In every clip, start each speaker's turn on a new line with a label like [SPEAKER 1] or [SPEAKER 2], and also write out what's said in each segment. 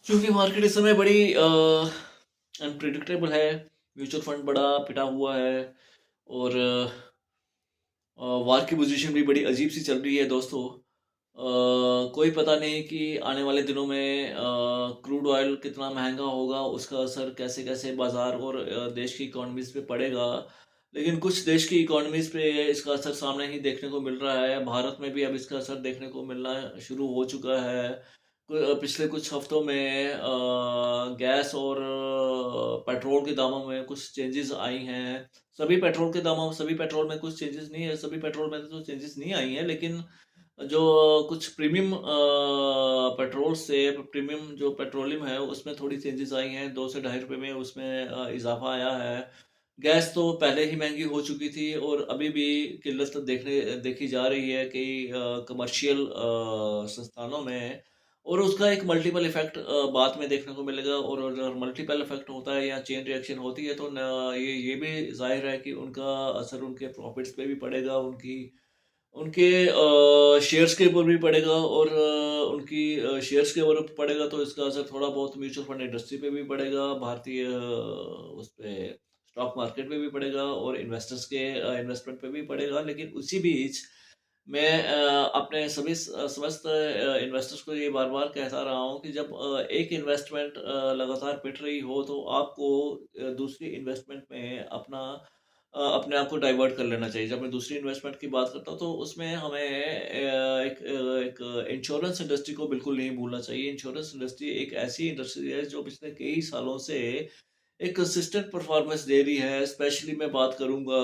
[SPEAKER 1] क्योंकि मार्केट इस समय बड़ी अनप्रिडिक्टेबल है। म्यूचुअल फंड बड़ा पिटा हुआ है और वार की पोजीशन भी बड़ी अजीब सी चल रही है दोस्तों। कोई पता नहीं कि आने वाले दिनों में क्रूड ऑयल कितना महंगा होगा, उसका असर कैसे कैसे बाजार और देश की इकोनॉमीज पे पड़ेगा। लेकिन कुछ देश की इकोनॉमीज पे इसका असर सामने ही देखने को मिल रहा है। भारत में भी अब इसका असर देखने को मिलना शुरू हो चुका है। पिछले कुछ हफ्तों में गैस और पेट्रोल के दामों में कुछ चेंजेस आई हैं। सभी पेट्रोल में कुछ चेंजेस नहीं है, सभी पेट्रोल में तो चेंजेस नहीं आई हैं, लेकिन जो कुछ प्रीमियम पेट्रोल से प्रीमियम जो पेट्रोलियम है उसमें थोड़ी चेंजेस आई हैं। 2 से 2.5 रुपए में उसमें इजाफा आया है। गैस तो पहले ही महंगी हो चुकी थी और अभी भी किल्लत देखी जा रही है कई कमर्शियल संस्थानों में। और उसका एक मल्टीपल इफेक्ट बाद में देखने को मिलेगा। और अगर मल्टीपल इफेक्ट होता है या चेन रिएक्शन होती है तो ये भी जाहिर है कि उनका असर उनके प्रॉफिट्स पे भी पड़ेगा, उनकी उनके शेयर्स के ऊपर भी पड़ेगा। और उनकी शेयर्स के ऊपर पड़ेगा तो इसका असर थोड़ा बहुत म्यूचुअल फंड इंडस्ट्री पे भी पड़ेगा, भारतीय उस पे स्टॉक मार्केट पे भी पड़ेगा और इन्वेस्टर्स के इन्वेस्टमेंट पे भी पड़ेगा। लेकिन उसी बीच मैं अपने सभी समस्त इन्वेस्टर्स को ये बार बार कहता रहा हूँ कि जब एक इन्वेस्टमेंट लगातार पिट रही हो तो आपको दूसरी इन्वेस्टमेंट में अपने आप को डाइवर्ट कर लेना चाहिए। जब मैं दूसरी इन्वेस्टमेंट की बात करता हूँ तो उसमें हमें एक इंश्योरेंस इंडस्ट्री को बिल्कुल नहीं भूलना चाहिए। इंश्योरेंस इंडस्ट्री एक ऐसी इंडस्ट्री है जो पिछले कई सालों से एक कंसिस्टेंट परफॉर्मेंस दे रही है। स्पेशली मैं बात करूंगा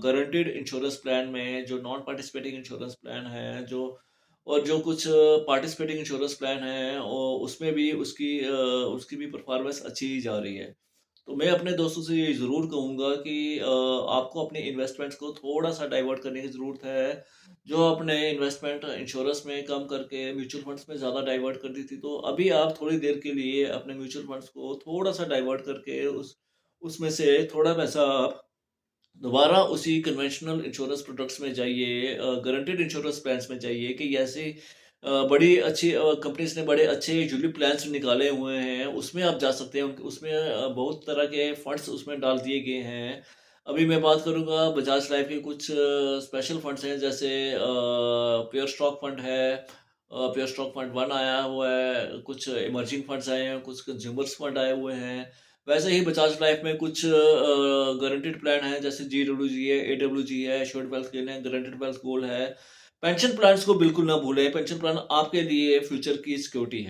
[SPEAKER 1] गारंटीड इंश्योरेंस प्लान में, जो नॉन पार्टिसिपेटिंग इंश्योरेंस प्लान है, जो और जो कुछ पार्टिसिपेटिंग इंश्योरेंस प्लान है और उसमें भी उसकी भी परफॉर्मेंस अच्छी ही जा रही है। तो मैं अपने दोस्तों से ये ज़रूर कहूँगा कि आपको अपने इन्वेस्टमेंट्स को थोड़ा-सा डाइवर्ट करने की ज़रूरत है। जो आपने इन्वेस्टमेंट इंश्योरेंस में कम करके म्यूचुअल फंड्स में ज़्यादा डाइवर्ट कर दी थी, तो अभी आप थोड़ी देर के लिए अपने म्यूचुअल फंड्स को थोड़ा-सा डाइवर्ट करके उसमें से थोड़ा पैसा आप दोबारा उसी कन्वेंशनल इंश्योरेंस प्रोडक्ट्स में जाइए, गारंटीड इंश्योरेंस प्लान्स में जाइए कि ऐसे बड़ी अच्छी कंपनीज ने बड़े अच्छे यूलिप प्लान्स निकाले हुए हैं, उसमें आप जा सकते हैं। उसमें बहुत तरह के फंड्स उसमें डाल दिए गए हैं। अभी मैं बात करूंगा बजाज लाइफ के कुछ स्पेशल फंड्स हैं, जैसे प्योर स्टॉक फंड है, प्योर स्टॉक फंड 1 आया हुआ है, कुछ इमर्जिंग फंड्स आए हैं, कुछ कंज्यूमर्स फंड आए हुए हैं। वैसे ही बजाज लाइफ में कुछ गारंटीड प्लान है, जैसे GWG है, AWG है, एश्योर्ड वेल्थ गेन है, गारंटीड वेल्थ गोल्ड है। पेंशन प्लान्स को बिल्कुल ना भूलें। पेंशन प्लान आपके लिए फ्यूचर की सिक्योरिटी है।